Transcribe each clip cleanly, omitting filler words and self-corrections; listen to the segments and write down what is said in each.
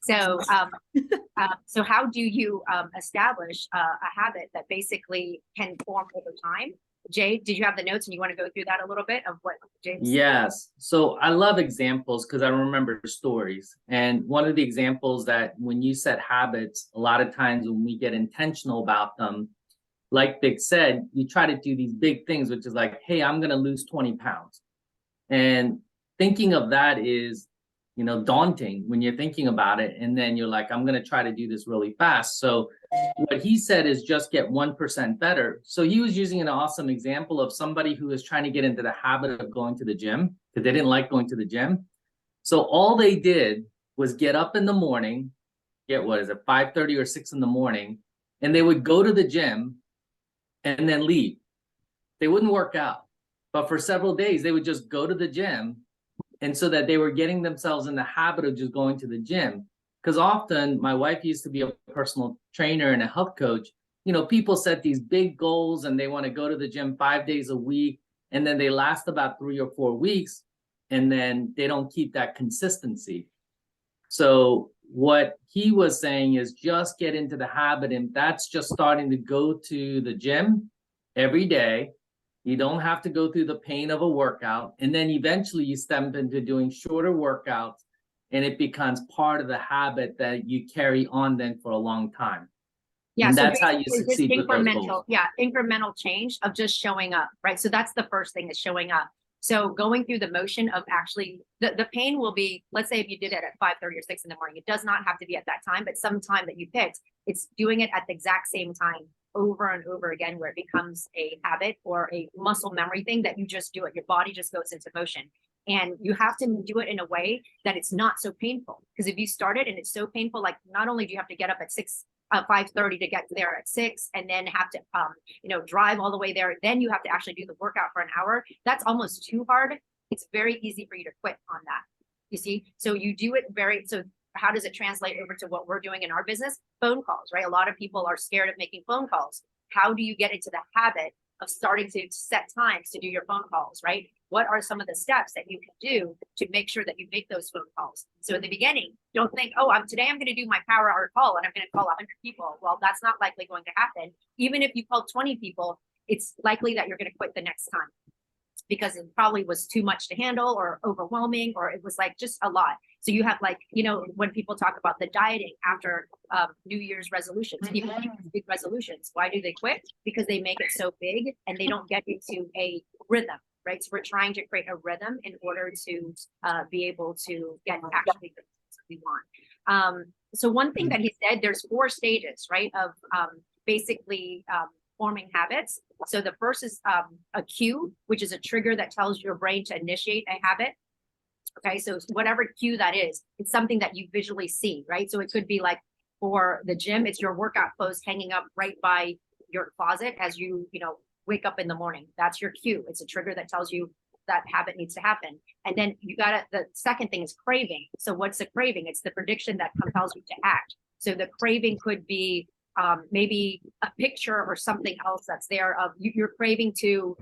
So, so how do you establish a habit that basically can form over time? Jay, did you have the notes and you want to go through that a little bit of what James? Yes. So I love examples because I remember stories. And one of the examples that when you set habits, a lot of times when we get intentional about them, like Bic said, you try to do these big things, which is like, hey, I'm going to lose 20 pounds. And thinking of that is, you know, daunting when you're thinking about it. And then you're like, I'm going to try to do this really fast. So what he said is just get 1% better. So he was using an awesome example of somebody who was trying to get into the habit of going to the gym because they didn't like going to the gym. So all they did was get up in the morning, get what is it, 5:30 or 6 in the morning, and they would go to the gym and then leave. They wouldn't work out. But for several days, they would just go to the gym. And so that they were getting themselves in the habit of just going to the gym. Because often my wife used to be a personal trainer and a health coach. You know, people set these big goals and they want to go to the gym 5 days a week. And then they last about 3 or 4 weeks. And then they don't keep that consistency. So what he was saying is just get into the habit. And that's just starting to go to the gym every day. You don't have to go through the pain of a workout. And then eventually you step into doing shorter workouts and it becomes part of the habit that you carry on then for a long time. Yeah, and so that's how you succeed with those goals. Yeah, incremental change of just showing up, right? So that's the first thing is showing up. So going through the motion of actually, the pain will be, let's say if you did it at 5:30 or 6 in the morning, it does not have to be at that time, but some time that you picked, it's doing it at the exact same time over and over again, where it becomes a habit or a muscle memory thing that you just do it. Your body just goes into motion. And you have to do it in a way that it's not so painful. Because if you start it and it's so painful, like not only do you have to get up at 5:30 to get there at 6 and then have to drive all the way there, then you have to actually do the workout for an hour. That's almost too hard. It's very easy for you to quit on that, you see. So you do it so how does it translate over to what we're doing in our business? Phone calls, right? A lot of people are scared of making phone calls. How do you get into the habit of starting to set times to do your phone calls, right? What are some of the steps that you can do to make sure that you make those phone calls? So in the beginning, don't think, oh, today I'm going to do my power hour call and I'm going to call 100 people. Well, that's not likely going to happen. Even if you call 20 people, it's likely that you're going to quit the next time because it probably was too much to handle or overwhelming, or it was like just a lot. So you have when people talk about the dieting after New Year's resolutions, people make big resolutions. Why do they quit? Because they make it so big and they don't get into a rhythm, right? So we're trying to create a rhythm in order to be able to get actually the things we want. So one thing that he said, there's 4 stages, right, of basically forming habits. So the first is a cue, which is a trigger that tells your brain to initiate a habit. Okay, so whatever cue that is, it's something that you visually see, right? So it could be like for the gym, it's your workout clothes hanging up right by your closet as you wake up in the morning. That's your cue. It's a trigger that tells you that habit needs to happen. And then the second thing is craving. So what's the craving? It's the prediction that compels you to act. So the craving could be maybe a picture or something else that's there of you're craving to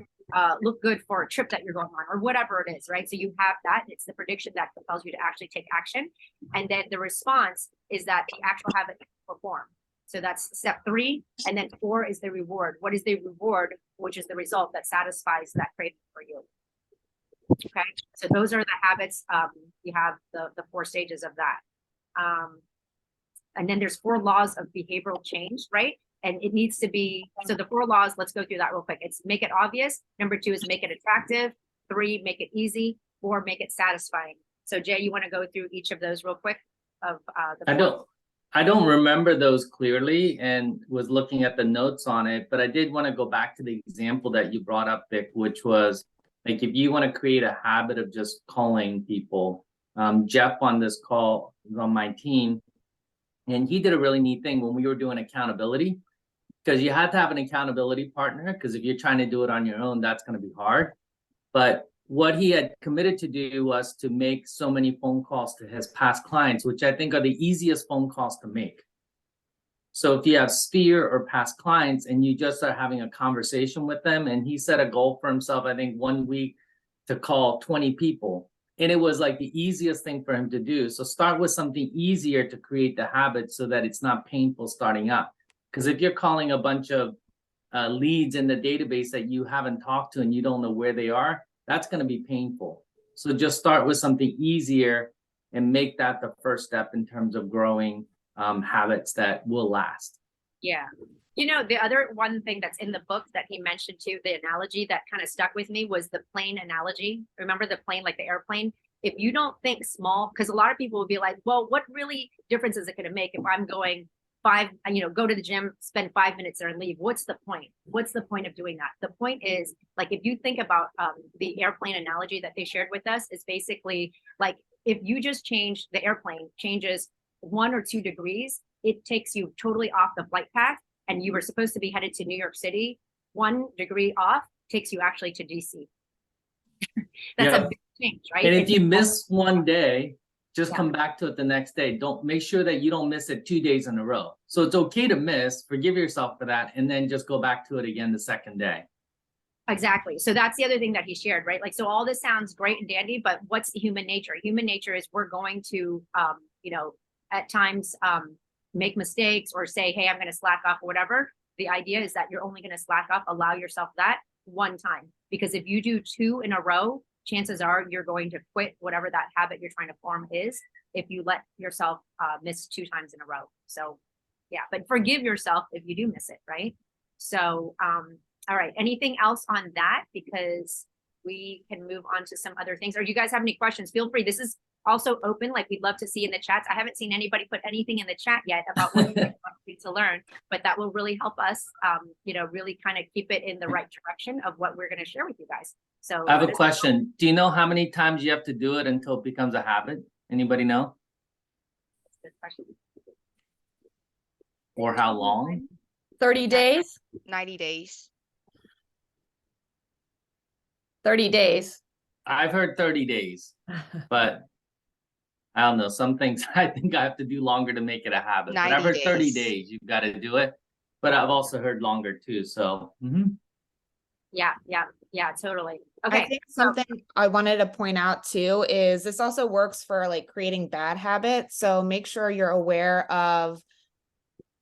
look good for a trip that you're going on or whatever it is, right? So you have that. It's the prediction that compels you to actually take action. And then the response is that the actual habit you perform. So that's step 3. And then 4 is the reward. What is the reward, which is the result that satisfies that craving for you? Okay, so those are the habits. You have the 4 stages of that. And then there's 4 laws of behavioral change, right? And it needs to be, so the 4 laws, let's go through that real quick. It's make it obvious. Number 2 is make it attractive. 3, make it easy. 4, make it satisfying. So Jay, you want to go through each of those real quick? I don't remember those clearly and was looking at the notes on it, but I did want to go back to the example that you brought up, Bic, which was like if you want to create a habit of just calling people. Jeff on this call is on my team, and he did a really neat thing when we were doing accountability, because you have to have an accountability partner, because if you're trying to do it on your own, that's going to be hard. But what he had committed to do was to make so many phone calls to his past clients, which I think are the easiest phone calls to make. So if you have sphere or past clients and you just are having a conversation with them, and he set a goal for himself, I think 1 week to call 20 people. And it was like the easiest thing for him to do. So start with something easier to create the habit so that it's not painful starting up. Because if you're calling a bunch of leads in the database that you haven't talked to and you don't know where they are, that's going to be painful. So just start with something easier and make that the first step in terms of growing habits that will last. Yeah. You know, the other one thing that's in the book that he mentioned too, the analogy that kind of stuck with me was the plane analogy. Remember the plane, like the airplane? If you don't think small, because a lot of people will be like, well, what really difference is it going to make if I'm going go to the gym, spend 5 minutes there and leave? What's the point? What's the point of doing that? The point is, like, if you think about the airplane analogy that they shared with us, is basically like, if you just change the airplane, changes 1 or 2 degrees, it takes you totally off the flight path. And you were supposed to be headed to New York City, 1 degree off takes you actually to DC. That's a big change, right? And if you miss one day, just come back to it the next day. Don't make sure that you don't miss it 2 days in a row. So it's okay to miss, forgive yourself for that, and then just go back to it again the second day. Exactly. So that's the other thing that he shared, right? Like, so all this sounds great and dandy, but what's human nature? Human nature is we're going to, at times, make mistakes or say, hey, I'm going to slack off or whatever. The idea is that you're only going to slack off, allow yourself that 1 time, because if you do 2 in a row, chances are you're going to quit whatever that habit you're trying to form is, if you let yourself miss 2 times in a row. So yeah, but forgive yourself if you do miss it, right? So all right, anything else on that? Because we can move on to some other things. Or do you guys have any questions? Feel free. This is also open. Like, we'd love to see in the chats. I haven't seen anybody put anything in the chat yet about what you want to learn, but that will really help us, really kind of keep it in the right direction of what we're going to share with you guys. So I have a question. Do you know how many times you have to do it until it becomes a habit? Anybody know? That's a good question. Or how long? 30 days? 90 days. 30 days. I've heard 30 days, but I don't know. Some things I think I have to do longer to make it a habit. But I've 90 heard 30 days. days, you've got to do it. But I've also heard longer too. So Yeah, totally. I Okay. think something I wanted to point out too is this also works for like creating bad habits. So make sure you're aware of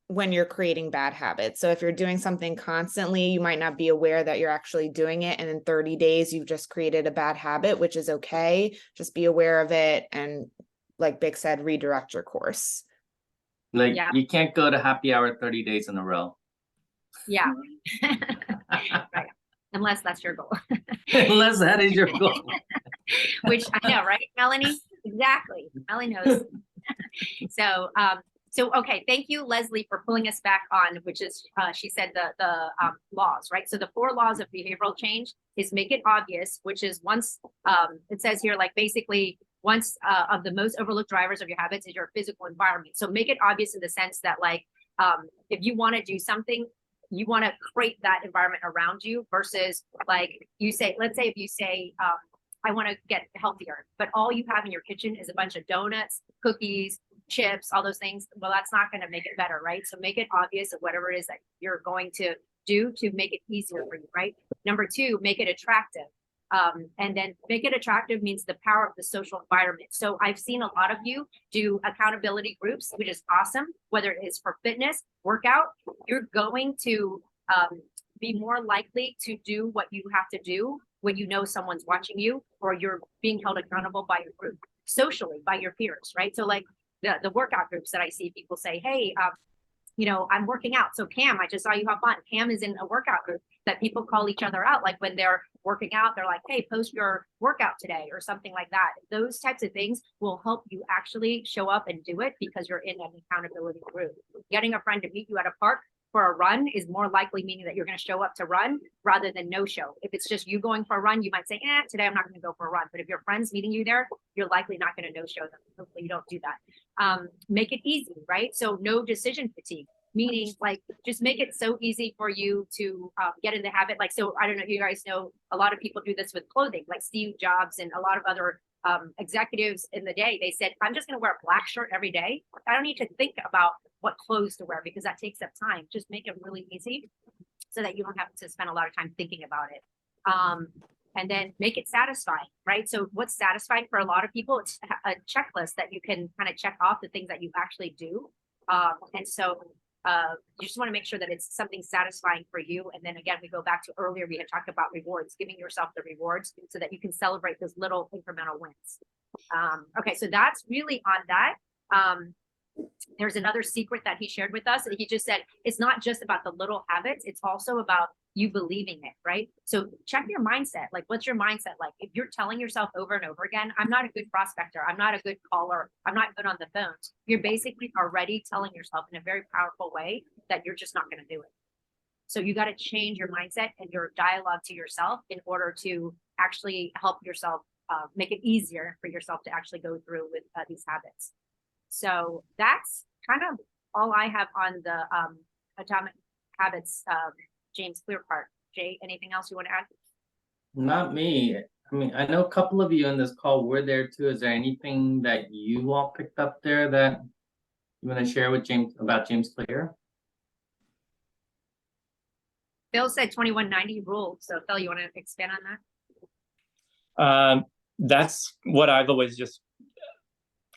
when you're creating bad habits. So if you're doing something constantly, you might not be aware that you're actually doing it. And in 30 days, you've just created a bad habit, which is okay. Just be aware of it. And like Bic said, redirect your course. like you can't go to happy hour 30 days in a row. Yeah. Right. Unless that's your goal. Unless that is your goal. Which I know, right, Melanie? Exactly. Melanie knows. So, okay. Thank you, Leslie, for pulling us back on, which is, she said the laws, right? So the 4 laws of behavioral change is make it obvious, which is once, it says here, like basically once of the most overlooked drivers of your habits is your physical environment. So make it obvious in the sense that, like, if you want to do something, you want to create that environment around you versus, like, you say, let's say if you say, I want to get healthier, but all you have in your kitchen is a bunch of donuts, cookies, chips, all those things. Well, that's not going to make it better, right? So make it obvious of whatever it is that you're going to do to make it easier for you, right? Number 2, make it attractive. And then make it attractive means the power of the social environment. So I've seen a lot of you do accountability groups, which is awesome. Whether it is for fitness, workout, you're going to be more likely to do what you have to do when you know someone's watching you, or you're being held accountable by your group, socially by your peers, right? So like the workout groups that I see, people say, hey, I'm working out. So Cam, I just saw you hop on. Cam is in a workout group that people call each other out. Like when they're working out, they're like, hey, post your workout today or something like that. Those types of things will help you actually show up and do it because you're in an accountability group. Getting a friend to meet you at a park for a run is more likely meaning that you're going to show up to run rather than no show. If it's just you going for a run, you might say, today I'm not going to go for a run. But if your friend's meeting you there, you're likely not going to no show them. Hopefully you don't do that. Make it easy, right? So no decision fatigue, meaning like just make it so easy for you to get in the habit. Like, so I don't know if you guys know, a lot of people do this with clothing, like Steve Jobs and a lot of other executives in the day. They said, I'm just going to wear a black shirt every day. I don't need to think about what clothes to wear because that takes up time. Just make it really easy so that you don't have to spend a lot of time thinking about it. and then make it satisfying, right? So what's satisfying for a lot of people, it's a checklist that you can kind of check off the things that you actually do. And so you just want to make sure that it's something satisfying for you. And then again, we go back to earlier, we had talked about rewards, giving yourself the rewards so that you can celebrate those little incremental wins. Okay, so that's really on that. There's another secret that he shared with us. And he just said, it's not just about the little habits. It's also about you believing it, right? So check your mindset. Like, what's your mindset like? If you're telling yourself over and over again, I'm not a good prospector, I'm not a good caller, I'm not good on the phones, you're basically already telling yourself in a very powerful way that you're just not going to do it. So you got to change your mindset and your dialogue to yourself in order to actually help yourself make it easier for yourself to actually go through with these habits. So that's kind of all I have on the atomic habits, James Clear part. Jay, anything else you want to add? Not me. I mean, I know a couple of you on this call were there too. Is there anything that you all picked up there that you want to share with James about James Clear? Phil said 2190 rule. So Phil, you want to expand on that? That's what I've always just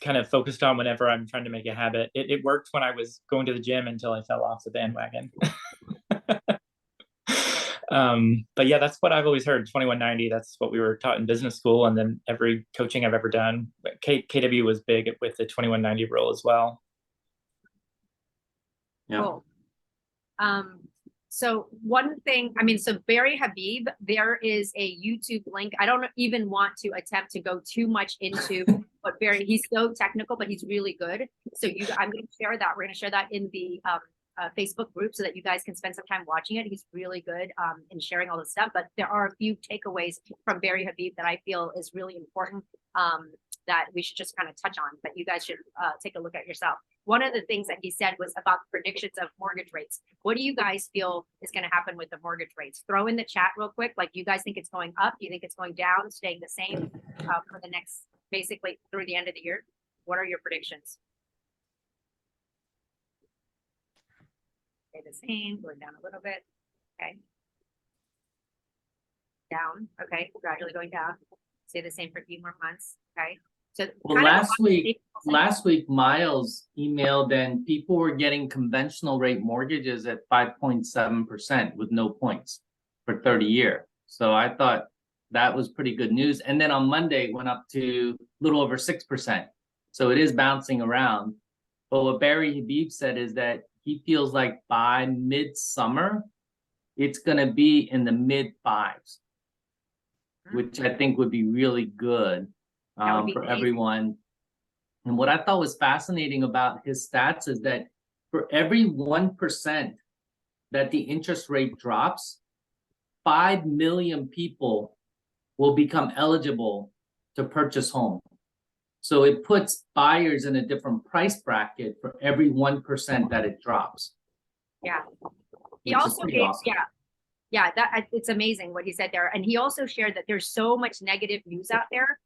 kind of focused on whenever I'm trying to make a habit. It worked when I was going to the gym until I fell off the bandwagon. But yeah, that's what I've always heard. 2190, that's what we were taught in business school. And then every coaching I've ever done, KW was big with the 2190 rule as well. Yeah. Cool. So one thing, I mean, so Barry Habib, there is a YouTube link. I don't even want to attempt to go too much into what Barry, he's so technical, but he's really good. So I'm going to share that. We're going to share that in the Facebook group so that you guys can spend some time watching it. He's really good in sharing all this stuff, but there are a few takeaways from Barry Habib that I feel is really important that we should just kind of touch on, that you guys should take a look at yourself. One of the things that he said was about predictions of mortgage rates. What do you guys feel is going to happen with the mortgage rates? Throw in the chat real quick. Like, you guys think it's going up? Do you think it's going down, staying the same for the next, basically through the end of the year? What are your predictions? Stay the same, going down a little bit. Okay. Down. Okay. Gradually going down. Stay the same for a few more months. Okay. So well, last week, Miles emailed and people were getting conventional rate mortgages at 5.7% with no points for 30-year. So I thought that was pretty good news. And then on Monday, it went up to a little over 6%. So it is bouncing around. But what Barry Habib said is that he feels like by midsummer, it's going to be in the mid-5s, which I think would be really good for everyone. And what I thought was fascinating about his stats is that for every 1% that the interest rate drops, 5 million people will become eligible to purchase home. So it puts buyers in a different price bracket for every 1% that it drops. Yeah. He also gave, awesome. Yeah, it's amazing what he said there. And he also shared that there's so much negative news out there.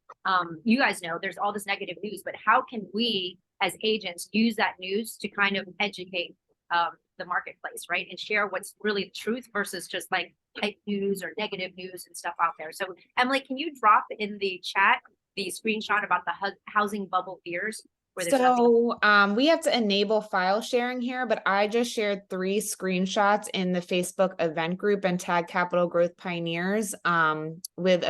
You guys know there's all this negative news, but how can we as agents use that news to kind of educate the marketplace, right? And share what's really truth versus just like hype news or negative news and stuff out there. So Emily, can you drop in the chat the screenshot about the housing bubble fears? So we have to enable file sharing here, but I just shared 3 screenshots in the Facebook event group and tag Capital Growth Pioneers with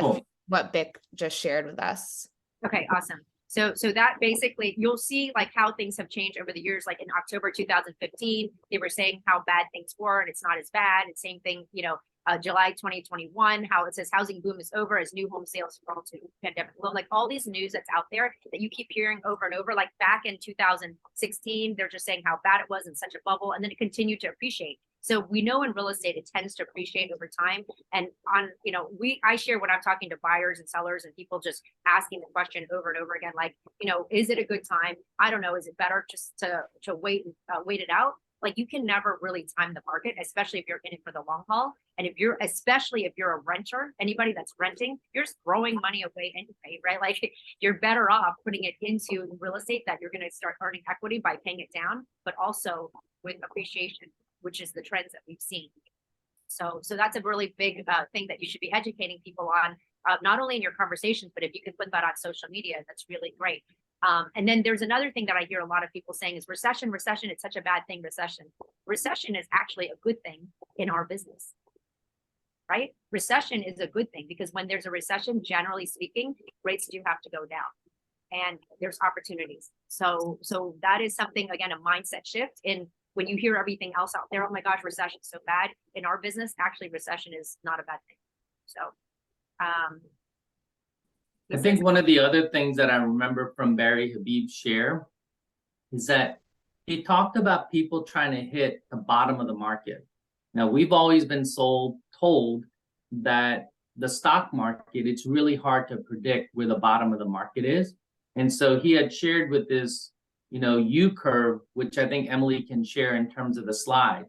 what Bic just shared with us. Okay, awesome. So that basically, you'll see like how things have changed over the years. Like in October 2015, they were saying how bad things were and it's not as bad. It's same thing, you know, July 2021, how it says housing boom is over as new home sales fall to pandemic low. Like all these news that's out there that you keep hearing over and over, like back in 2016, they're just saying how bad it was in such a bubble, and then it continued to appreciate. So we know in real estate, it tends to appreciate over time. And on, you know, I share when I'm talking to buyers and sellers and people just asking the question over and over again, like, you know, is it a good time? I don't know. Is it better just to wait it out? Like, you can never really time the market, especially if you're in it for the long haul. And especially if you're a renter, anybody that's renting, you're just throwing money away anyway, right? Like, you're better off putting it into real estate that you're going to start earning equity by paying it down, but also with appreciation, which is the trends that we've seen. So that's a really big thing that you should be educating people on. not only in your conversations, but if you can put that on social media, that's really great. And then there's another thing that I hear a lot of people saying is recession, it's such a bad thing, recession. Recession is actually a good thing in our business, right? Recession is a good thing because when there's a recession, generally speaking, rates do have to go down and there's opportunities. So that is something, again, a mindset shift. And when you hear everything else out there, oh my gosh, recession is so bad. In our business, actually recession is not a bad thing. So, I think one of the other things that I remember from Barry Habib's share is that he talked about people trying to hit the bottom of the market. Now, we've always been told that the stock market, it's really hard to predict where the bottom of the market is. And so he had shared with this, U curve, which I think Emily can share in terms of the slide.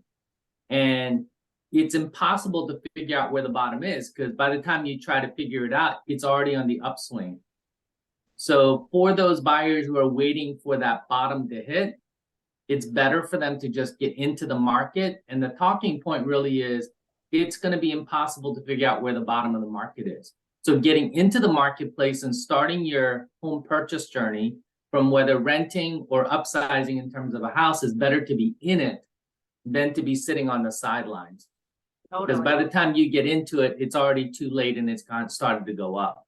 And it's impossible to figure out where the bottom is because by the time you try to figure it out, it's already on the upswing. So for those buyers who are waiting for that bottom to hit, it's better for them to just get into the market. And the talking point really is, it's going to be impossible to figure out where the bottom of the market is. So getting into the marketplace and starting your home purchase journey from whether renting or upsizing in terms of a house is better to be in it than to be sitting on the sidelines. Because by the time you get into it, it's already too late and it's started to go up.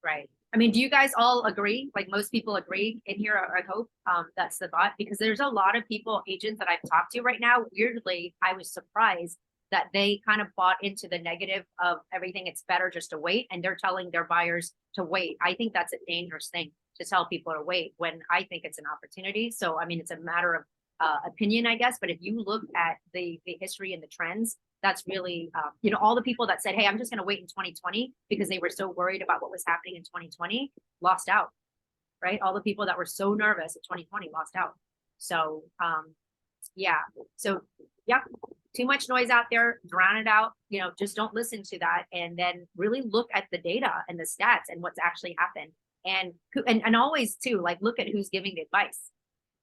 Right. I mean, do you guys all agree? Like most people agree in here, I hope that's the thought, because there's a lot of people, agents that I've talked to right now. Weirdly, I was surprised that they kind of bought into the negative of everything. It's better just to wait. And they're telling their buyers to wait. I think that's a dangerous thing to tell people to wait when I think it's an opportunity. So, I mean, it's a matter of opinion, I guess. But if you look at the history and the trends, that's really, all the people that said, hey, I'm just going to wait in 2020 because they were so worried about what was happening in 2020 lost out, right? All the people that were so nervous in 2020 lost out. So, yeah. So, yeah, too much noise out there, drown it out, just don't listen to that. And then really look at the data and the stats and what's actually happened. And always too, like, look at who's giving the advice.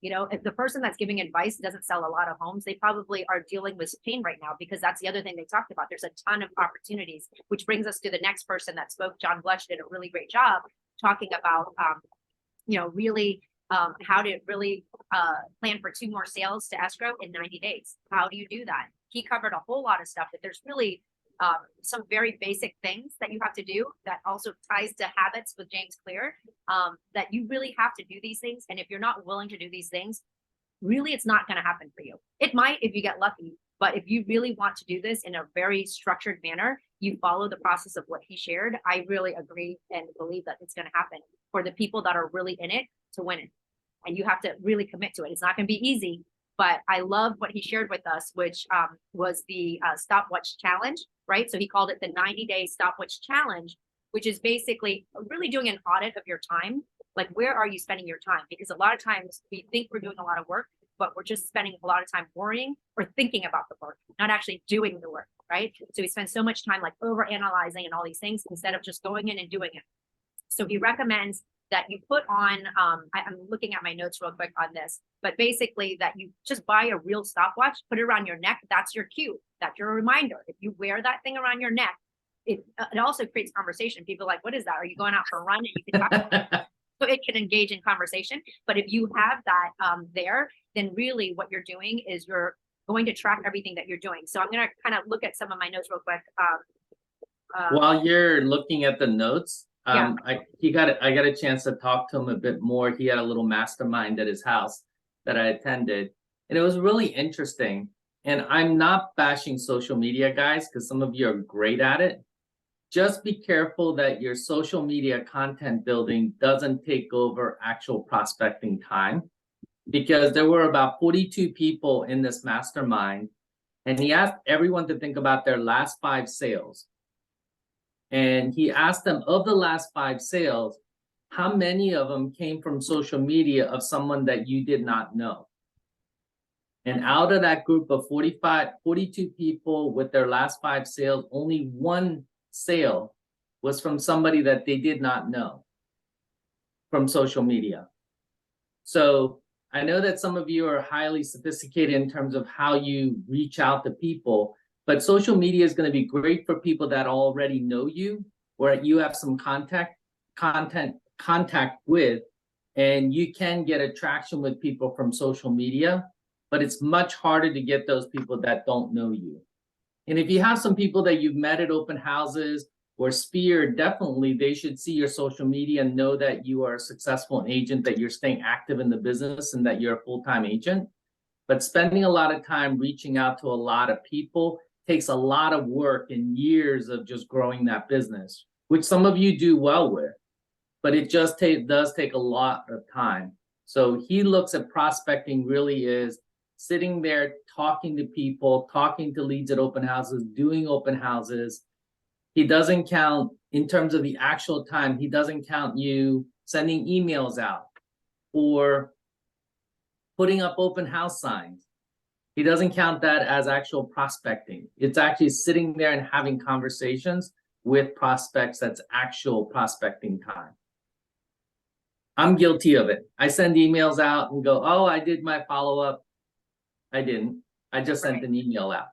If the person that's giving advice doesn't sell a lot of homes, they probably are dealing with pain right now, because that's the other thing they talked about. There's a ton of opportunities, which brings us to the next person that spoke. John Blush did a really great job talking about, really how to really plan for 2 more sales to escrow in 90 days. How do you do that? He covered a whole lot of stuff, but there's really some very basic things that you have to do that also ties to habits with James Clear, that you really have to do these things. And if you're not willing to do these things, really, it's not going to happen for you. It might if you get lucky, but if you really want to do this in a very structured manner, you follow the process of what he shared. I really agree and believe that it's going to happen for the people that are really in it to win it. And you have to really commit to it. It's not going to be easy, but I love what he shared with us, which was the stopwatch challenge, right? So he called it the 90-day stopwatch challenge, which is basically really doing an audit of your time. Like, where are you spending your time? Because a lot of times we think we're doing a lot of work, but we're just spending a lot of time worrying or thinking about the work, not actually doing the work, right? So we spend so much time like over analyzing and all these things instead of just going in and doing it. So he recommends that you put on, I'm looking at my notes real quick on this, but basically that you just buy a real stopwatch, put it around your neck. That's your cue. That's your reminder. If you wear that thing around your neck, it also creates conversation. People are like, what is that? Are you going out for a run? And you can talk about it. So it can engage in conversation. But if you have that there, then really what you're doing is you're going to track everything that you're doing. So I'm going to kind of look at some of my notes real quick. While you're looking at the notes, Yeah. I got a chance to talk to him a bit more. He had a little mastermind at his house that I attended, and it was really interesting. And I'm not bashing social media, guys, because some of you are great at it. Just be careful that your social media content building doesn't take over actual prospecting time, because there were about 42 people in this mastermind, and he asked everyone to think about their last 5 sales. And he asked them, of the last 5 sales, how many of them came from social media of someone that you did not know? And out of that group of 42 people with their last 5 sales, only 1 sale was from somebody that they did not know from social media. So I know that some of you are highly sophisticated in terms of how you reach out to people, but social media is going to be great for people that already know you, where you have some contact with, and you can get attraction with people from social media, but it's much harder to get those people that don't know you. And if you have some people that you've met at open houses or Sphere, definitely they should see your social media and know that you are a successful agent, that you're staying active in the business, and that you're a full-time agent. But spending a lot of time reaching out to a lot of people takes a lot of work and years of just growing that business, which some of you do well with, but it just does take a lot of time. So he looks at prospecting really is sitting there, talking to people, talking to leads at open houses, doing open houses. He doesn't count in terms of the actual time. He doesn't count you sending emails out or putting up open house signs. He doesn't count that as actual prospecting. It's actually sitting there and having conversations with prospects. That's actual prospecting time. I'm guilty of it. I send emails out and go, oh, I did my follow-up. I didn't. I just sent an email out.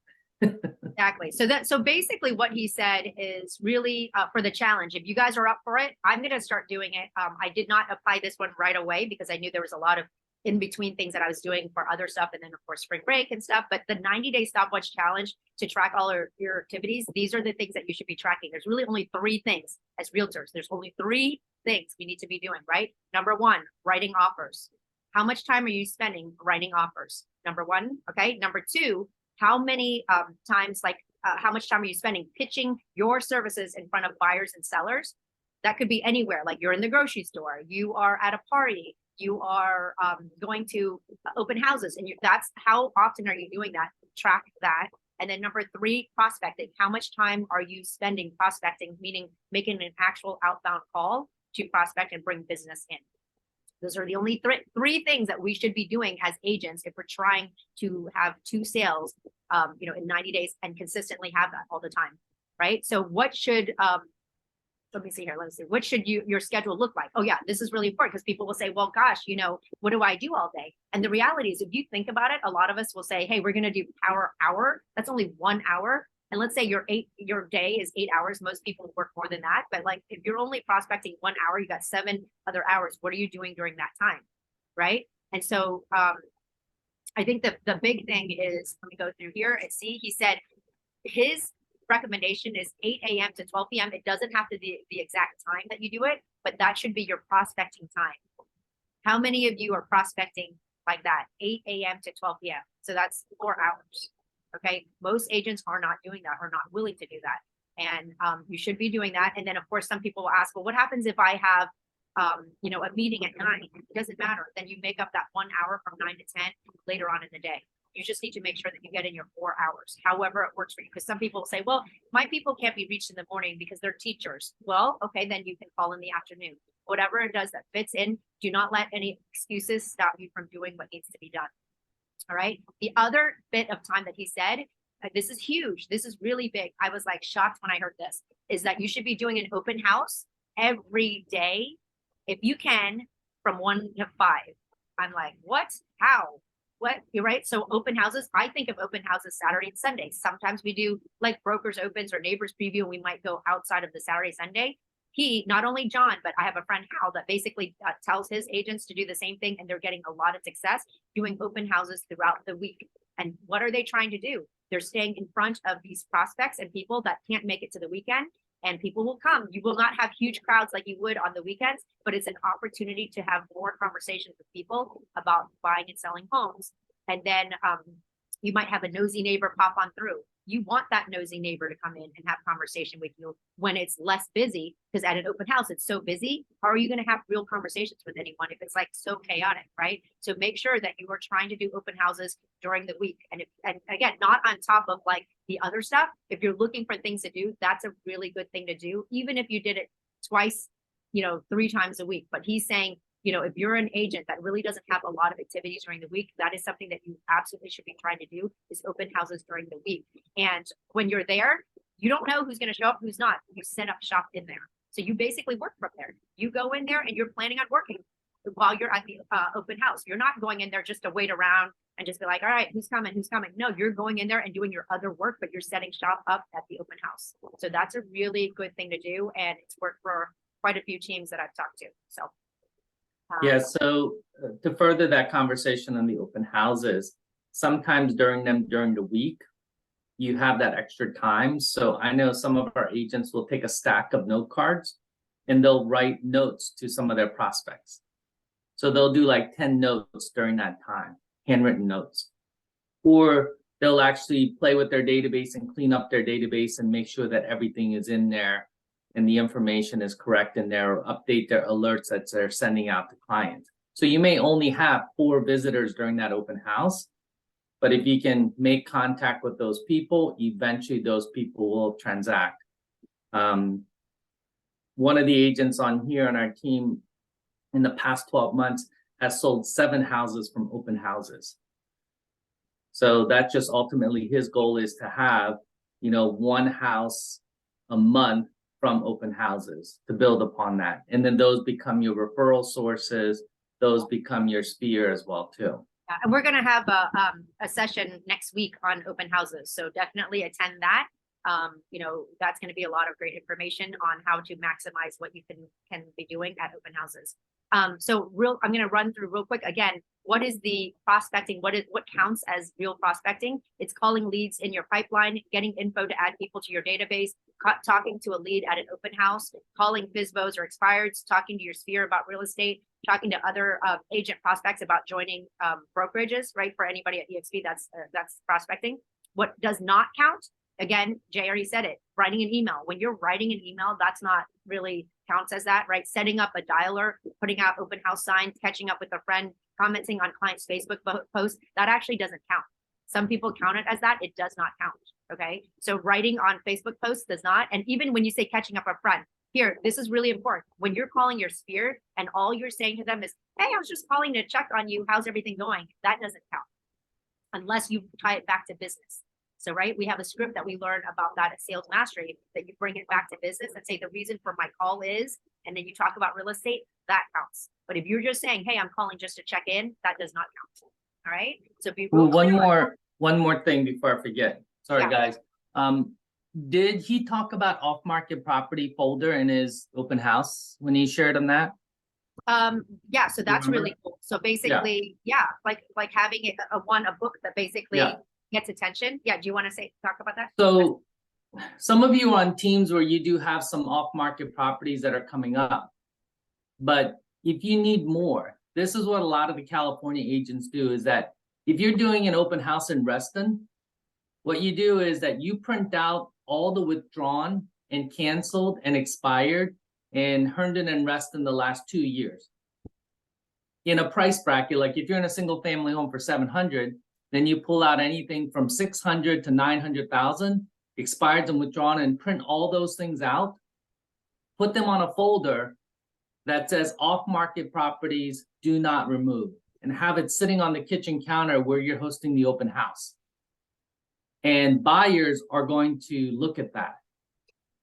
Exactly. So basically what he said is really for the challenge. If you guys are up for it, I'm going to start doing it. I did not apply this one right away because I knew there was a lot of in between things that I was doing for other stuff. And then of course, spring break and stuff, but the 90-day stopwatch challenge to track all your activities. These are the things that you should be tracking. There's really only 3 things as realtors. There's only 3 things we need to be doing, right? Number 1, writing offers. How much time are you spending writing offers? Number 1. Okay. Number 2, how many times, how much time are you spending pitching your services in front of buyers and sellers? That could be anywhere. Like you're in the grocery store, you are at a party, you are going to open houses, and that's how often are you doing that? Track that. And then number 3, prospecting. How much time are you spending prospecting, meaning making an actual outbound call to prospect and bring business in? Those are the only 3 things that we should be doing as agents if we're trying to have 2 sales, in 90 days and consistently have that all the time, right? So what should, let me see here. Let's see. What should your schedule look like? Oh yeah, this is really important because people will say, well, gosh, what do I do all day? And the reality is, if you think about it, a lot of us will say, hey, we're going to do power hour. That's only 1 hour. And let's say your day is 8 hours. Most people work more than that. But like, if you're only prospecting 1 hour, you got 7 other hours. What are you doing during that time? Right. And so I think the big thing is, let me go through here and see, he said his recommendation is 8 a.m. to 12 p.m. It doesn't have to be the exact time that you do it, but that should be your prospecting time. How many of you are prospecting like that? 8 a.m. to 12 p.m. So that's 4 hours. Okay. Most agents are not doing that or not willing to do that. And you should be doing that. And then of course, some people will ask, well, what happens if I have, a meeting at 9? It doesn't matter. Then you make up that 1 hour from 9 to 10 later on in the day. You just need to make sure that you get in your 4 hours, however it works for you. Because some people say, well, my people can't be reached in the morning because they're teachers. Well, okay, then you can call in the afternoon. Whatever it does that fits in, do not let any excuses stop you from doing what needs to be done. All right. The other bit of time that he said, this is huge. This is really big. I was like shocked when I heard this, is that you should be doing an open house every day, if you can, from 1 to 5. I'm like, what? How? What? You're right. So open houses, I think of open houses Saturday and Sunday. Sometimes we do like brokers opens or neighbors preview, and we might go outside of the Saturday, Sunday. He, not only John, but I have a friend Hal that basically tells his agents to do the same thing, and they're getting a lot of success doing open houses throughout the week. And what are they trying to do? They're staying in front of these prospects and people that can't make it to the weekend, and people will come. You will not have huge crowds like you would on the weekends, but it's an opportunity to have more conversations with people about buying and selling homes. And then you might have a nosy neighbor pop on through. You want that nosy neighbor to come in and have conversation with you when it's less busy, because at an open house, it's so busy. How are you going to have real conversations with anyone if it's like so chaotic, right? So make sure that you are trying to do open houses during the week. And again, not on top of like the other stuff. If you're looking for things to do, that's a really good thing to do, even if you did it twice, 3 times a week. But he's saying, if you're an agent that really doesn't have a lot of activities during the week, that is something that you absolutely should be trying to do, is open houses during the week. And when you're there, you don't know who's going to show up, who's not. You set up shop in there. So you basically work from there. You go in there and you're planning on working. while you're at the open house. You're not going in there just to wait around and just be like, all right, who's coming? Who's coming? No, you're going in there and doing your other work, but you're setting shop up at the open house. So that's a really good thing to do. And it's worked for quite a few teams that I've talked to. So. Yeah, so to further that conversation on the open houses, sometimes during the week, you have that extra time. So I know some of our agents will take a stack of note cards and they'll write notes to some of their prospects. So they'll do like 10 notes during that time, handwritten notes. Or they'll actually play with their database and clean up their database and make sure that everything is in there and the information is correct in there, or update their alerts that they're sending out to clients. So you may only have 4 visitors during that open house, but if you can make contact with those people, eventually those people will transact. One of the agents on here on our team in the past 12 months has sold 7 houses from open houses. So that's just ultimately his goal is to have, 1 house a month from open houses to build upon that. And then those become your referral sources. Those become your sphere as well too. Yeah, and we're going to have a session next week on open houses. So definitely attend that. That's going to be a lot of great information on how to maximize what you can be doing at open houses. I'm going to run through real quick again. What is the prospecting? What counts as real prospecting? It's calling leads in your pipeline, getting info to add people to your database, talking to a lead at an open house, calling FSBOs or expireds, talking to your sphere about real estate, talking to other agent prospects about joining brokerages, right? For anybody at EXP, that's prospecting. What does not count? Again, Jay already said it, writing an email. When you're writing an email, that's not really counts as that, right? Setting up a dialer, putting out open house signs, catching up with a friend, commenting on clients' Facebook posts, that actually doesn't count. Some people count it as that. It does not count, okay? So writing on Facebook posts does not. And even when you say catching up a friend, here, this is really important. When you're calling your sphere and all you're saying to them is, hey, I was just calling to check on you. How's everything going? That doesn't count unless you tie it back to business. So, right, we have a script that we learned about that at Sales Mastery that you bring it back to business and say the reason for my call is, and then you talk about real estate, that counts. But if you're just saying, hey, I'm calling just to check in, that does not count. All right. So be well, one more thing before I forget. Sorry, Yeah. guys. Did he talk about off-market property folder in his open house when he shared on that? Yeah, so that's really cool. So basically, like having a book that basically gets attention. Yeah, do you want to talk about that? So some of you are on teams where you do have some off-market properties that are coming up. But if you need more, this is what a lot of the California agents do, is that if you're doing an open house in Reston, what you do is that you print out all the withdrawn and canceled and expired in Herndon and Reston the last 2 years. In a price bracket, like if you're in a single family home for 700, then you pull out anything from 600 to 900,000, expired and withdrawn, and print all those things out, put them on a folder that says off-market properties do not remove, and have it sitting on the kitchen counter where you're hosting the open house. And buyers are going to look at that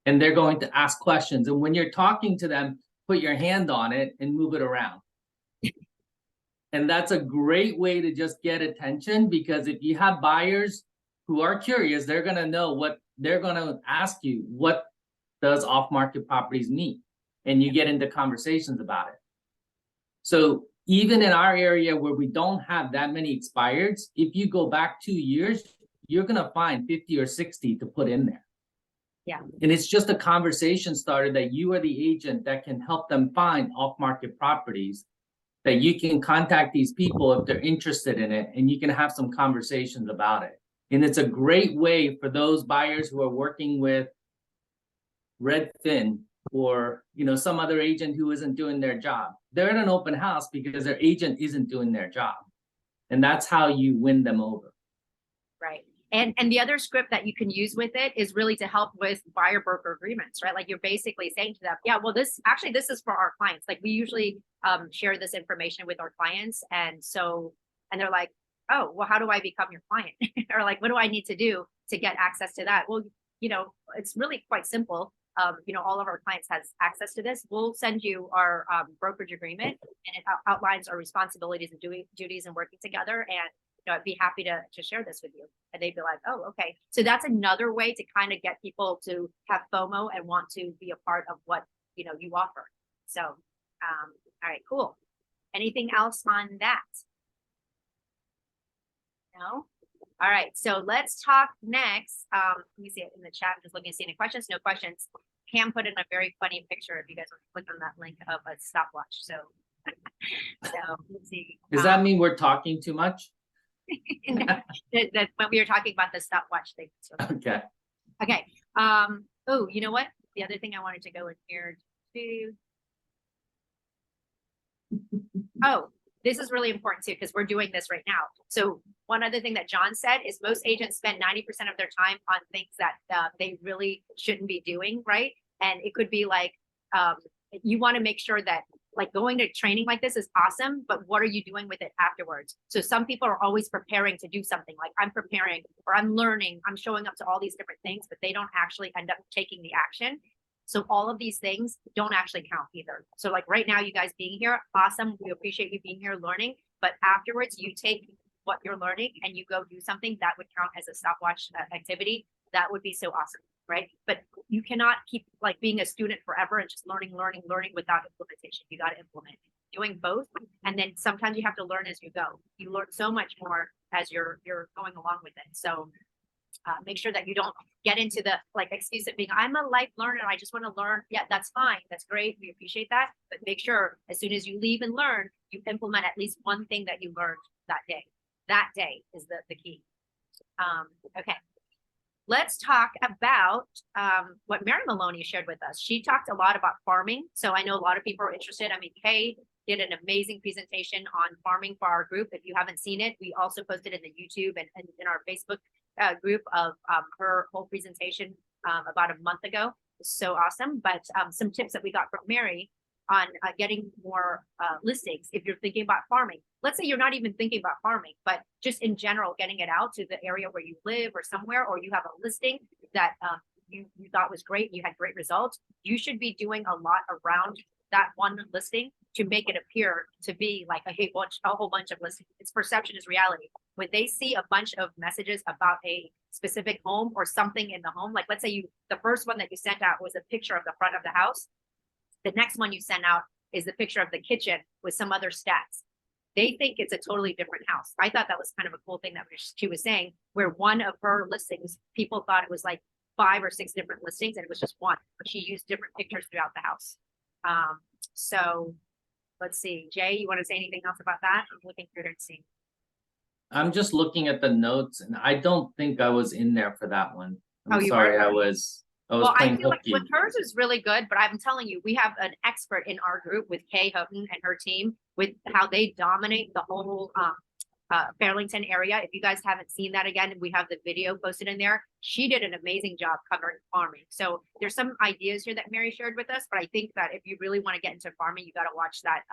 and they're going to ask questions. And when you're talking to them, put your hand on it and move it around. And that's a great way to just get attention, because if you have buyers who are curious, they're going to know what they're going to ask you. What does off-market properties mean? And you get into conversations about it. So even in our area where we don't have that many expireds, if you go back 2 years, you're going to find 50 or 60 to put in there. Yeah. And it's just a conversation starter that you are the agent that can help them find off-market properties, that you can contact these people if they're interested in it, and you can have some conversations about it. And it's a great way for those buyers who are working with Redfin or some other agent who isn't doing their job. They're at an open house because their agent isn't doing their job. And that's how you win them over. Right. And the other script that you can use with it is really to help with buyer broker agreements, right? Like you're basically saying to them, yeah, well, this is for our clients. Like we usually share this information with our clients. And they're like, oh, well, how do I become your client? Or like, what do I need to do to get access to that? Well, it's really quite simple. all of our clients has access to this. We'll send you our brokerage agreement, and it outlines our responsibilities and duties and working together. And I'd be happy to share this with you. And they'd be like, oh, okay. So that's another way to kind of get people to have FOMO and want to be a part of what, you offer. So, all right, cool. Anything else on that? No? All right, so let's talk next. Let me see it in the chat. I'm just looking to see any questions. No questions. Cam put in a very funny picture if you guys want to click on that link of a stopwatch. So, let's see. Does that mean we're talking too much? That when we were talking about the stopwatch thing. So. Okay. Okay. Oh, you know what? The other thing I wanted to go in here too. Oh, this is really important too, because we're doing this right now. So one other thing that John said is most agents spend 90% of their time on things that they really shouldn't be doing, right? And it could be like, you want to make sure that like going to training like this is awesome, but what are you doing with it afterwards? So some people are always preparing to do something, like I'm preparing or I'm learning, I'm showing up to all these different things, but they don't actually end up taking the action. So all of these things don't actually count either. So like right now, you guys being here, awesome. We appreciate you being here learning, but afterwards you take what you're learning and you go do something that would count as a stopwatch activity. That would be so awesome, right? But you cannot keep like being a student forever and just learning without implementation. You got to implement. Doing both, and then sometimes you have to learn as you go. You learn so much more as you're going along with it. So make sure that you don't get into the like excuse of being, I'm a life learner, I just want to learn. Yeah, that's fine. That's great. We appreciate that. But make sure as soon as you leave and learn, you implement at least one thing that you learned that day. That day is the key. Okay. Let's talk about what Mary Maloney shared with us. She talked a lot about farming. So I know a lot of people are interested. I mean, Kay did an amazing presentation on farming for our group. If you haven't seen it, we also posted in the YouTube and in our Facebook group of her whole presentation about a month ago. So awesome. But some tips that we got from Mary on getting more listings if you're thinking about farming. Let's say you're not even thinking about farming, but just in general, getting it out to the area where you live or somewhere, or you have a listing that you thought was great, you had great results. You should be doing a lot around that one listing to make it appear to be like a whole bunch of listings. It's perception is reality. When they see a bunch of messages about a specific home or something in the home, like let's say the first one that you sent out was a picture of the front of the house. The next one you send out is the picture of the kitchen with some other stats. They think it's a totally different house. I thought that was kind of a cool thing that she was saying, where one of her listings, people thought it was like 5 or 6 different listings and it was just one, but she used different pictures throughout the house. So let's see, Jay, you want to say anything else about that? I'm looking through there and seeing. I'm just looking at the notes and I don't think I was in there for that one. I'm Oh, sorry, weren't? I was Well, I playing feel like hooky. with hers is really good, but I'm telling you, we have an expert in our group with Kay Houghton and her team with how they dominate the whole Fairlington area. If you guys haven't seen that, again, we have the video posted in there. She did an amazing job covering farming. So there's some ideas here that Mary shared with us, but I think that if you really want to get into farming, you got to watch that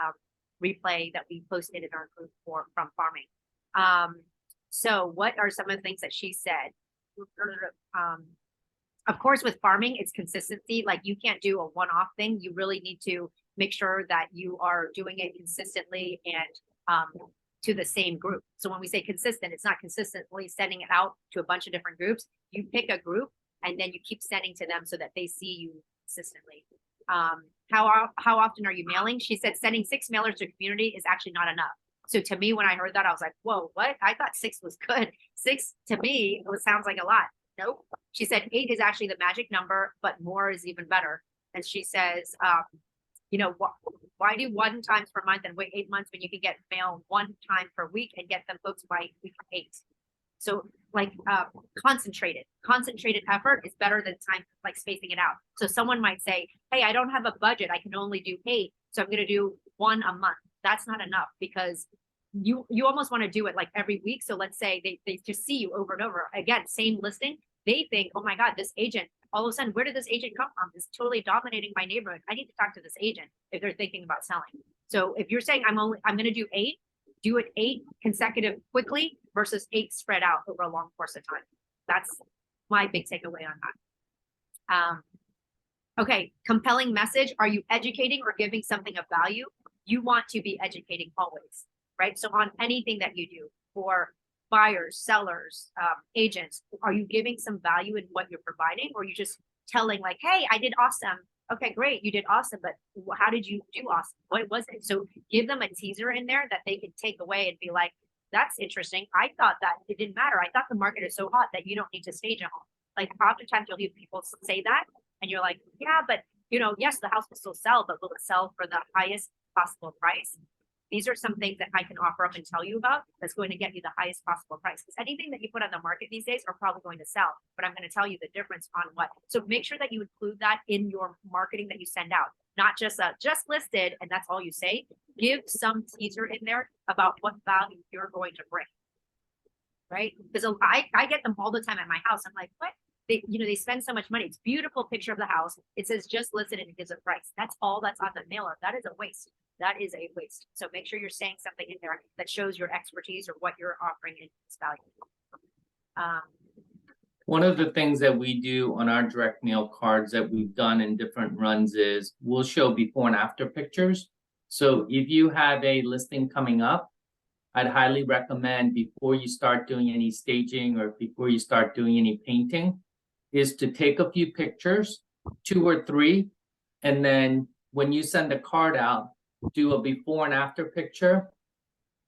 replay that we posted in our group from farming. So what are some of the things that she said? Of course, with farming, it's consistency. Like you can't do a one-off thing. You really need to make sure that you are doing it consistently and to the same group. So when we say consistent, it's not consistently sending it out to a bunch of different groups. You pick a group and then you keep sending to them so that they see you consistently. How often are you mailing? She said sending 6 mailers to a community is actually not enough. So to me, when I heard that, I was like, whoa, what? I thought 6 was good. 6 to me, it sounds like a lot. Nope. She said 8 is actually the magic number, but more is even better. And she says, why do 1 times per month and wait 8 months when you can get mail 1 time per week and get them folks by week 8? So like concentrated effort is better than time, like spacing it out. So someone might say, hey, I don't have a budget. I can only do 8. So I'm going to do 1 a month. That's not enough because you almost want to do it like every week. So let's say they just see you over and over again, same listing. They think, oh my God, this agent, all of a sudden, where did this agent come from? It's totally dominating my neighborhood. I need to talk to this agent if they're thinking about selling. So if you're saying I'm going to do 8, do it 8 consecutive quickly versus 8 spread out over a long course of time. That's my big takeaway on that. Okay, compelling message. Are you educating or giving something of value? You want to be educating always, right? So on anything that you do for buyers, sellers, agents, are you giving some value in what you're providing, or are you just telling like, hey, I did awesome. Okay, great, you did awesome, but how did you do awesome? What was it? So give them a teaser in there that they can take away and be like, that's interesting. I thought that it didn't matter. I thought the market is so hot that you don't need to stage a home. Like oftentimes you'll hear people say that, and you're like, yeah, but yes, the house will still sell, but will it sell for the highest possible price? These are some things that I can offer up and tell you about that's going to get you the highest possible price. Because anything that you put on the market these days are probably going to sell, but I'm going to tell you the difference on what. So make sure that you include that in your marketing that you send out, not just just listed and that's all you say. Give some teaser in there about what value you're going to bring, right? Because I get them all the time at my house. I'm like, what? They spend so much money. It's beautiful picture of the house. It says just listed and it gives a price. That's all that's on the mailer. That is a waste. That is a waste. So make sure you're saying something in there that shows your expertise or what you're offering in its value. One of the things that we do on our direct mail cards that we've done in different runs is we'll show before and after pictures. So if you have a listing coming up, I'd highly recommend before you start doing any staging or before you start doing any painting is to take a few pictures, 2 or 3, and then when you send a card out, do a before and after picture.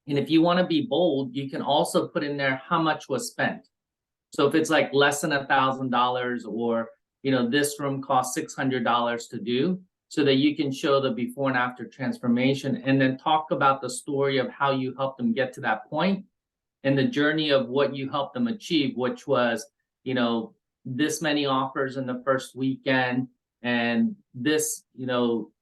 And if you want to be bold, you can also put in there how much was spent. So if it's like less than $1,000 or, this room costs $600 to do, so that you can show the before and after transformation and then talk about the story of how you helped them get to that point and the journey of what you helped them achieve, which was, this many offers in the first weekend and this,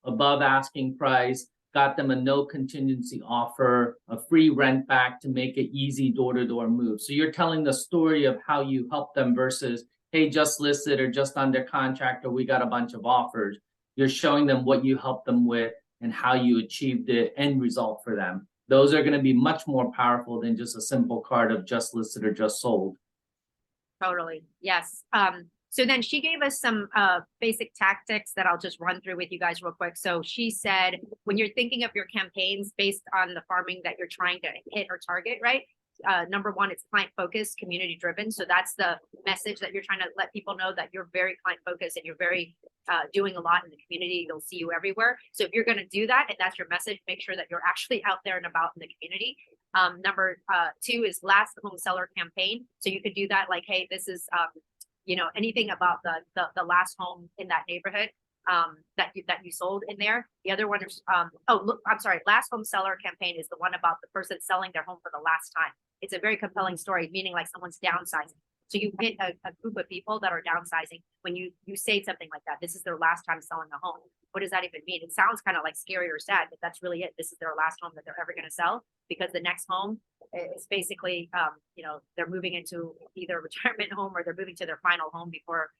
above asking price, got them a no contingency offer, a free rent back to make it easy door-to-door move. So you're telling the story of how you help them versus, hey, just listed or just under contract or we got a bunch of offers. You're showing them what you helped them with and how you achieved the end result for them. Those are going to be much more powerful than just a simple card of just listed or just sold. Totally. Yes. So then she gave us some basic tactics that I'll just run through with you guys real quick. So she said, when you're thinking of your campaigns based on the farming that you're trying to hit or target, right? Number one, it's client focused, community driven. So that's the message that you're trying to let people know, that you're very client focused and you're very doing a lot in the community. They'll see you everywhere. So if you're going to do that and that's your message, make sure that you're actually out there and about in the community. Number 2 is last home seller campaign. So you could do that like, hey, this is anything about the last home in that neighborhood that you sold in there. The other one is last home seller campaign is the one about the person selling their home for the last time. It's a very compelling story, meaning like someone's downsizing. So you hit a group of people that are downsizing when you say something like that. This is their last time selling a home. What does that even mean? It sounds kind of like scary or sad, but that's really it. This is their last home that they're ever going to sell, because the next home is basically, they're moving into either a retirement home or they're moving to their final home before,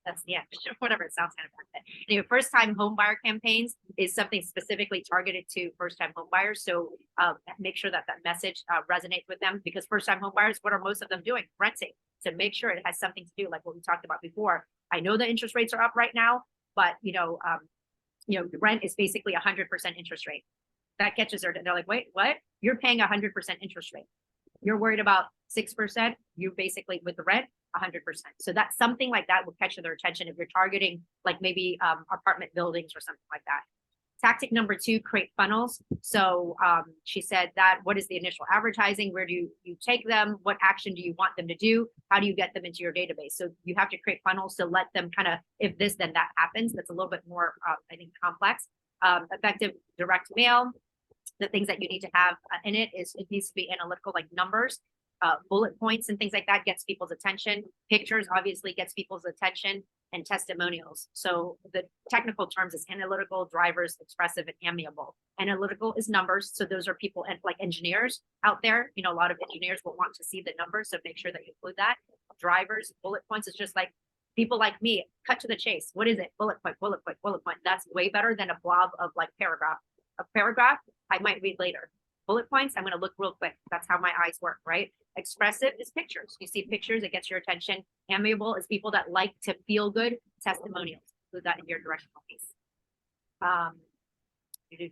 that's the end, whatever. It sounds kind of bad. Anyway, first time home buyer campaigns is something specifically targeted to first time home buyers. So make sure that message resonates with them, because first time home buyers, what are most of them doing? Renting. So make sure it has something to do, like what we talked about before. I know the interest rates are up right now, but the rent is basically 100% interest rate. That catches her. They're like, wait, what? You're paying 100% interest rate. You're worried about 6%. You basically, with the rent, 100%. So that's something like that will catch their attention if you're targeting like maybe apartment buildings or something like that. Tactic number 2, create funnels. So she said that, what is the initial advertising? Where do you take them? What action do you want them to do? How do you get them into your database? So you have to create funnels to let them kind of, if this, then that happens. That's a little bit more, I think, complex. Effective direct mail. The things that you need to have in it needs to be analytical, like numbers, bullet points and things like that gets people's attention. Pictures obviously gets people's attention, and testimonials. So the technical terms is analytical, drivers, expressive, and amiable. Analytical is numbers. So those are people like engineers out there. A lot of engineers will want to see the numbers. So make sure that you include that. Drivers, bullet points is just like people like me, cut to the chase. What is it? Bullet point, bullet point, bullet point. That's way better than a blob of like paragraph. A paragraph, I might read later. Bullet points, I'm going to look real quick. That's how my eyes work, right? Expressive is pictures. You see pictures, it gets your attention. Amiable is people that like to feel good. Testimonials. include that in your directional piece.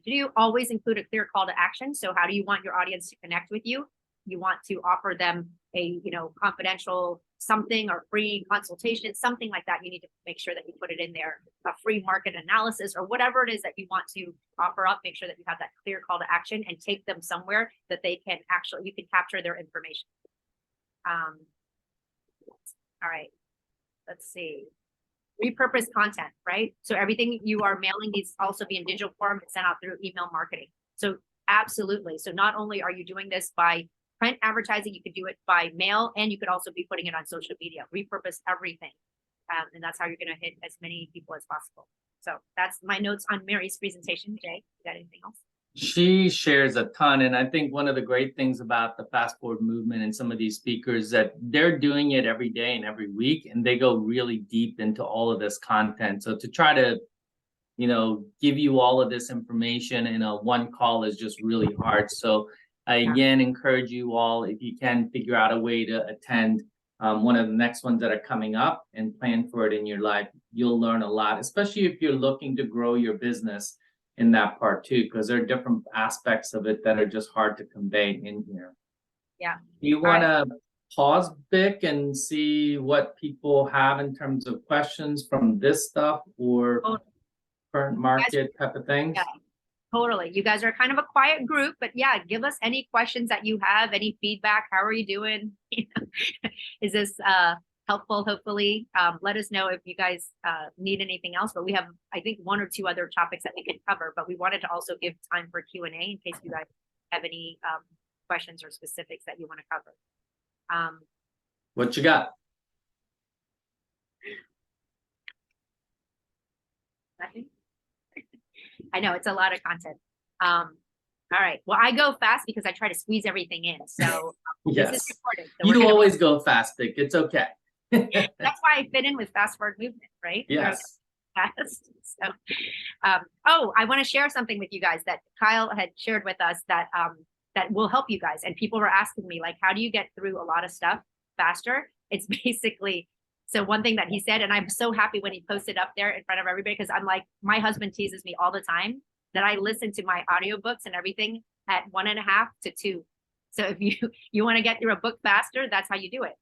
You always include a clear call to action. So how do you want your audience to connect with you? You want to offer them a, confidential something or free consultation, something like that. You need to make sure that you put it in there, a free market analysis or whatever it is that you want to offer up. Make sure that you have that clear call to action and take them somewhere that they can you can capture their information. All right, let's see. Repurpose content, right? So everything you are mailing needs to also be in digital form and sent out through email marketing. So absolutely. So not only are you doing this by print advertising, you could do it by mail, and you could also be putting it on social media. Repurpose everything. And that's how you're going to hit as many people as possible. So that's my notes on Mary's presentation. Jay, you got anything else? She shares a ton. And I think one of the great things about the fast forward movement and some of these speakers that they're doing it every day and every week, and they go really deep into all of this content. So to try to, give you all of this information in a one call is just really hard. So I again encourage you all, if you can figure out a way to attend one of the next ones that are coming up and plan for it in your life. You'll learn a lot, especially if you're looking to grow your business in that part too, because there are different aspects of it that are just hard to convey in here. Yeah. Do you want to pause, Bic, and see what people have in terms of questions from this stuff or current market type of things? Yeah. Totally. You guys are kind of a quiet group, but yeah, give us any questions that you have, any feedback. How are you doing? Is this helpful? Hopefully, let us know if you guys need anything else, but we have, I think, one or two other topics that we can cover, but we wanted to also give time for Q&A in case you guys have any questions or specifics that you want to cover. What you got? Nothing? I know it's a lot of content. All right. Well, I go fast because I try to squeeze everything in. So Yes. This is recorded. So You always go fast, Bic. It's okay. That's why I fit in with fast forward movement, right? Yes. Fast. So, I want to share something with you guys that Kyle had shared with us that that will help you guys. And people were asking me, like, how do you get through a lot of stuff faster? It's basically, so one thing that he said, and I'm so happy when he posted up there in front of everybody, because I'm like, my husband teases me all the time that I listen to my audiobooks and everything at 1.5 to 2. So if you want to get through a book faster, that's how you do it.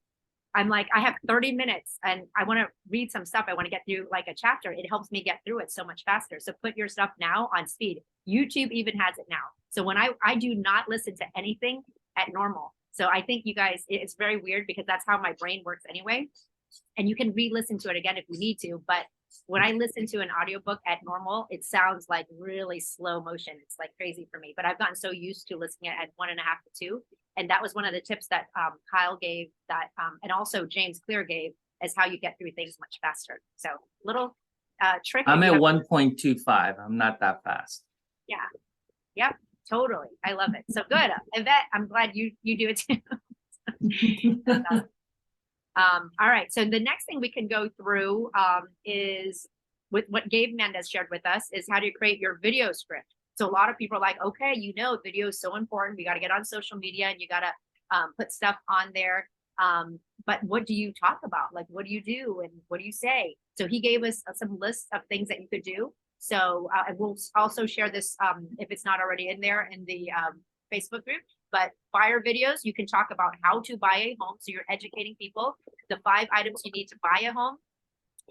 I'm like, I have 30 minutes and I want to read some stuff. I want to get through like a chapter. It helps me get through it so much faster. So put your stuff now on speed. YouTube even has it now. So when I do not listen to anything at normal. So I think you guys, it's very weird because that's how my brain works anyway. And you can re-listen to it again if you need to. But when I listen to an audiobook at normal, it sounds like really slow motion. It's like crazy for me. But I've gotten so used to listening at 1.5 to 2. And that was one of the tips that Kyle gave that, and also James Clear gave, as how you get through things much faster. So little trick. I'm at 1.25. I'm not that fast. Yeah. Yep. Totally. I love it. So good. Yvette, I'm glad you do it too. All right. So the next thing we can go through is with what Gabe Mendez shared with us is how to create your video script. So a lot of people are like, okay, video is so important. We got to get on social media and you got to put stuff on there. But what do you talk about? Like, what do you do? And what do you say? So he gave us some lists of things that you could do. So and we'll also share this if it's not already in there in the Facebook group. But buyer videos, you can talk about how to buy a home. So you're educating people. The 5 items you need to buy a home.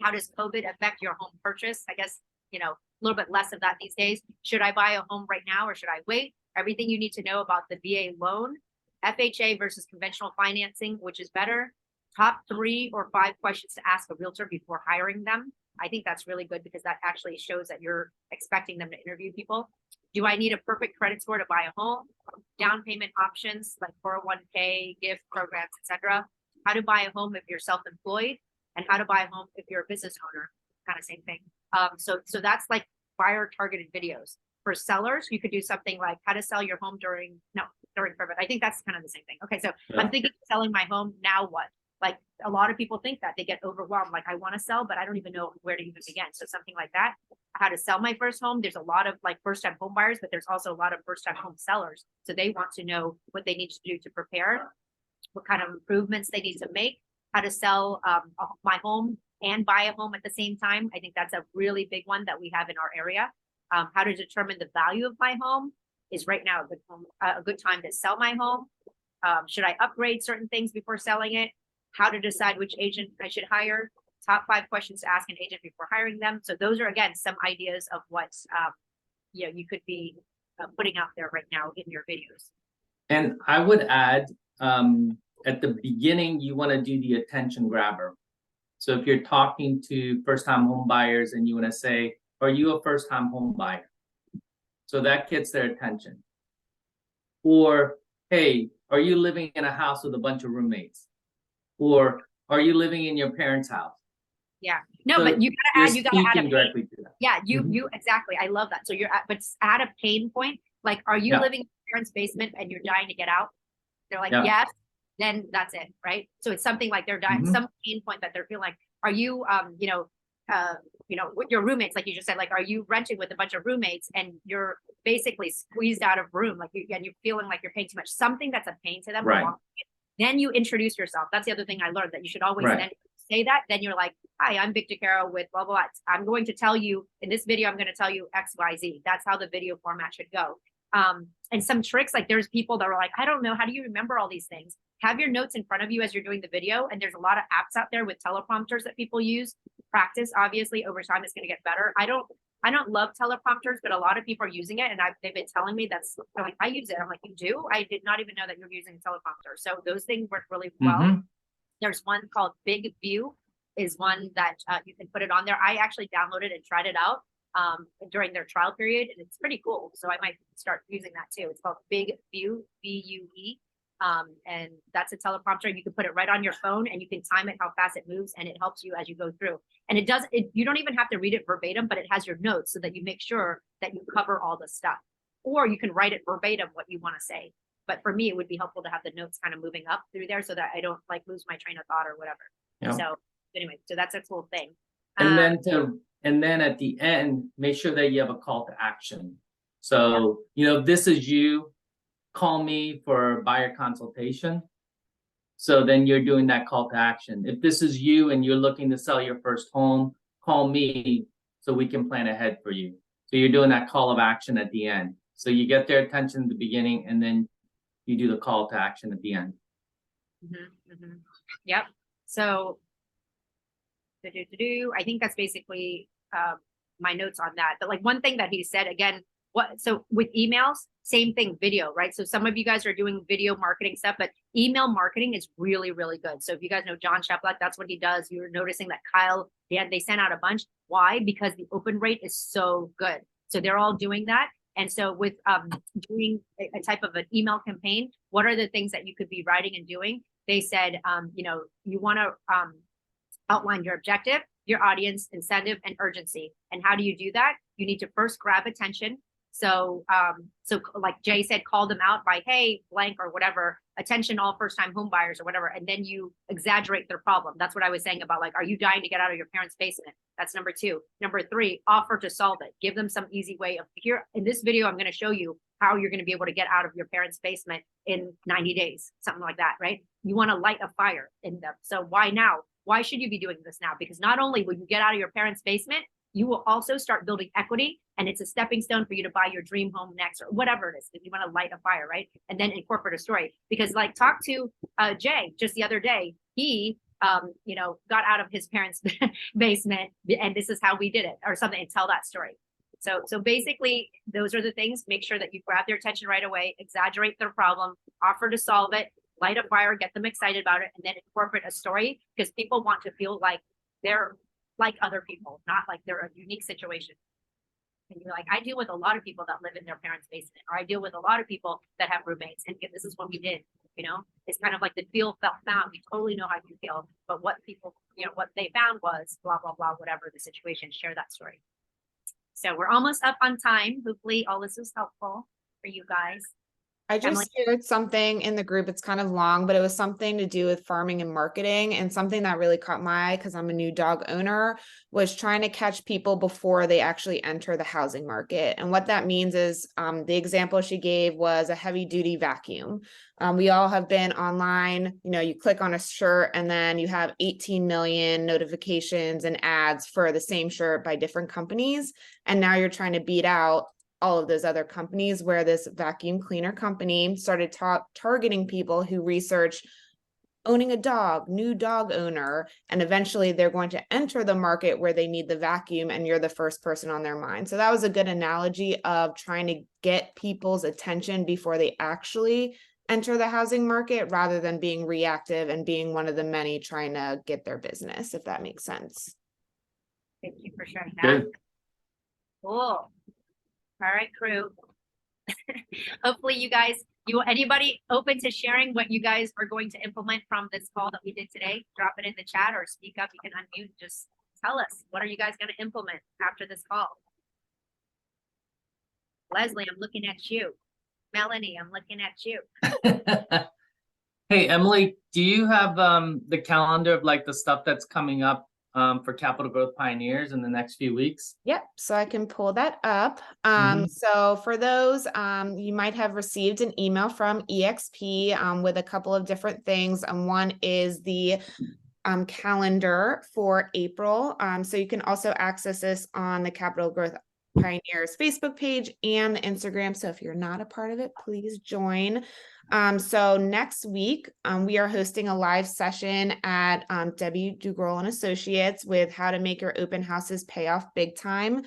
How does COVID affect your home purchase? I guess, a little bit less of that these days. Should I buy a home right now or should I wait? Everything you need to know about the VA loan, FHA versus conventional financing, which is better. Top 3 or 5 questions to ask a realtor before hiring them. I think that's really good because that actually shows that you're expecting them to interview people. Do I need a perfect credit score to buy a home? Down payment options like 401k, gift programs, etc. How to buy a home if you're self-employed, and how to buy a home if you're a business owner. Kind of same thing. So that's like buyer targeted videos. For sellers, you could do something like how to sell your home during COVID. I think that's kind of the same thing. Okay, so yeah. I'm thinking of selling my home. Now what? Like a lot of people think that they get overwhelmed. Like I want to sell, but I don't even know where to even begin. So something like that. How to sell my first home. There's a lot of like first time home buyers, but there's also a lot of first time home sellers. So they want to know what they need to do to prepare, what kind of improvements they need to make, how to sell my home and buy a home at the same time. I think that's a really big one that we have in our area. How to determine the value of my home. Is right now a good time to sell my home? Should I upgrade certain things before selling it? How to decide which agent I should hire? Top 5 questions to ask an agent before hiring them. So those are, again, some ideas of what you could be putting out there right now in your videos. And I would add, at the beginning, you want to do the attention grabber. So if you're talking to first-time home buyers and you want to say, are you a first-time home buyer? So that gets their attention. Or, hey, are you living in a house with a bunch of roommates? Or are you living in your parents' house? Yeah, no, So but you gotta add a speaking pain. directly to that. Yeah, you Mhm. you exactly. I love that. So but add a pain point. Like, are you Yeah. living in your parents' basement and you're dying to get out? They're like, Yeah. yes. Then that's it, right? So it's something like they're dying, Mhm. some pain point that they're feeling like. Are you, with your roommates, like you just said, like, are you renting with a bunch of roommates and you're basically squeezed out of room, like and you're feeling like you're paying too much? Something that's a pain to them. Right. Then you introduce yourself. That's the other thing I learned, that you should always Right. then say that. Then you're like, hi, I'm Bic DeCaro with blah, blah, blah. I'm going to tell you in this video, I'm going to tell you X, Y, Z. That's how the video format should go. And some tricks, like there's people that are like, I don't know, how do you remember all these things? Have your notes in front of you as you're doing the video. And there's a lot of apps out there with teleprompters that people use. Practice, obviously, over time it's going to get better. I don't love teleprompters, but a lot of people are using it, and they've been telling me they're like, I use it. I'm like, you do? I did not even know that you're using a teleprompter. So those things work really well. Mhm. There's one called Big View, is one that you can put it on there. I actually downloaded and tried it out during their trial period, and it's pretty cool. So I might start using that too. It's called Big View, VUE. And that's a teleprompter, and you can put it right on your phone, and you can time it how fast it moves, and it helps you as you go through. And you don't even have to read it verbatim, but it has your notes so that you make sure that you cover all the stuff. Or you can write it verbatim what you want to say. But for me, it would be helpful to have the notes kind of moving up through there so that I don't like lose my train of thought or whatever. Yeah. So anyway, so that's a cool thing. And then at the end, make sure that you have a call to action. So, this is you, call me for a buyer consultation. So then you're doing that call to action. If this is you and you're looking to sell your first home, call me so we can plan ahead for you. So you're doing that call of action at the end. So you get their attention at the beginning, and then you do the call to action at the end. Yep. So I think that's basically my notes on that. But like one thing that he said again, so with emails, same thing, video, right? So some of you guys are doing video marketing stuff, but email marketing is really, really good. So if you guys know John Sheplak, that's what he does. You're noticing that Kyle, they sent out a bunch. Why? Because the open rate is so good. So they're all doing that. And so with doing a type of an email campaign, what are the things that you could be writing and doing? They said, you want to outline your objective, your audience, incentive, and urgency. And how do you do that? You need to first grab attention. So like Jay said, call them out by, hey, blank or whatever, attention all first-time home buyers or whatever. And then you exaggerate their problem. That's what I was saying about like, are you dying to get out of your parents' basement? That's number 2. Number 3, offer to solve it. Give them some easy way of, here in this video, I'm going to show you how you're going to be able to get out of your parents' basement in 90 days, something like that, right? You want to light a fire in them. So why now? Why should you be doing this now? Because not only will you get out of your parents' basement, you will also start building equity, and it's a stepping stone for you to buy your dream home next, or whatever it is. If you want to light a fire, right? And then incorporate a story. Because like talk to Jay just the other day, he got out of his parents' basement, and this is how we did it, or something, and tell that story. So basically, those are the things. Make sure that you grab their attention right away, exaggerate their problem, offer to solve it, light a fire, get them excited about it, and then incorporate a story, because people want to feel like they're like other people, not like they're a unique situation. And you're like, I deal with a lot of people that live in their parents' basement, or I deal with a lot of people that have roommates, and this is what we did. It's kind of like the feel, felt, found. We totally know how you feel, but what people, what they found was blah, blah, blah, whatever the situation, share that story. So we're almost up on time. Hopefully all this was helpful for you guys. I just Emily? shared something in the group. It's kind of long, but it was something to do with farming and marketing. And something that really caught my eye because I'm a new dog owner was trying to catch people before they actually enter the housing market. And what that means is the example she gave was a heavy duty vacuum. We all have been online, you know, you click on a shirt and then you have 18 million notifications and ads for the same shirt by different companies. And now you're trying to beat out all of those other companies, where this vacuum cleaner company started targeting people who research owning a dog, new dog owner, and eventually they're going to enter the market where they need the vacuum and you're the first person on their mind. So that was a good analogy of trying to get people's attention before they actually enter the housing market, rather than being reactive and being one of the many trying to get their business, if that makes sense. Thank you for sharing that. Good. Cool. All right, crew. Hopefully you guys, anybody open to sharing what you guys are going to implement from this call that we did today? Drop it in the chat or speak up. You can unmute. Just tell us, what are you guys going to implement after this call? Leslie, I'm looking at you. Melanie, I'm looking at you. Hey, Emily, do you have the calendar of like the stuff that's coming up for Capital Growth Pioneers in the next few weeks? Yep, so I can pull that up. Mhm. So for those, you might have received an email from EXP with a couple of different things. One is the calendar for April. So you can also access this on the Capital Growth Pioneers Facebook page and the Instagram. So if you're not a part of it, please join. So next week, we are hosting a live session at Debbie DeCaro and Associates with how to make your open houses pay off big time.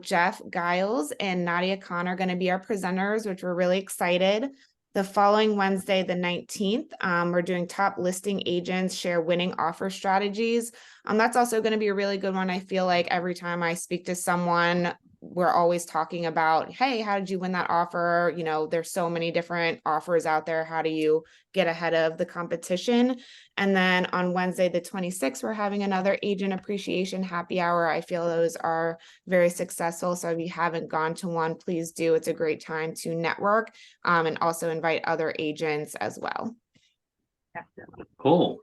Jeff Giles and Nadia Khan are going to be our presenters, which we're really excited. The following Wednesday, the 19th, we're doing top listing agents share winning offer strategies. That's also going to be a really good one. I feel like every time I speak to someone, we're always talking about, hey, how did you win that offer? You know, there's so many different offers out there. How do you get ahead of the competition? And then on Wednesday, the 26th, we're having another agent appreciation happy hour. I feel those are very successful. So if you haven't gone to one, please do. It's a great time to network and also invite other agents as well. Definitely. Cool.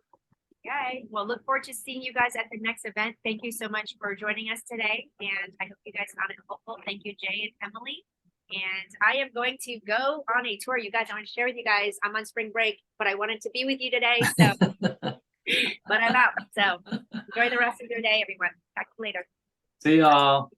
Okay, well, look forward to seeing you guys at the next event. Thank you so much for joining us today, and I hope you guys found it helpful. Thank you, Jay and Emily. And I am going to go on a tour. You guys, I want to share with you guys, I'm on spring break, but I wanted to be with you today, so, but I'm out. So enjoy the rest of your day, everyone. Talk to you later. See y'all.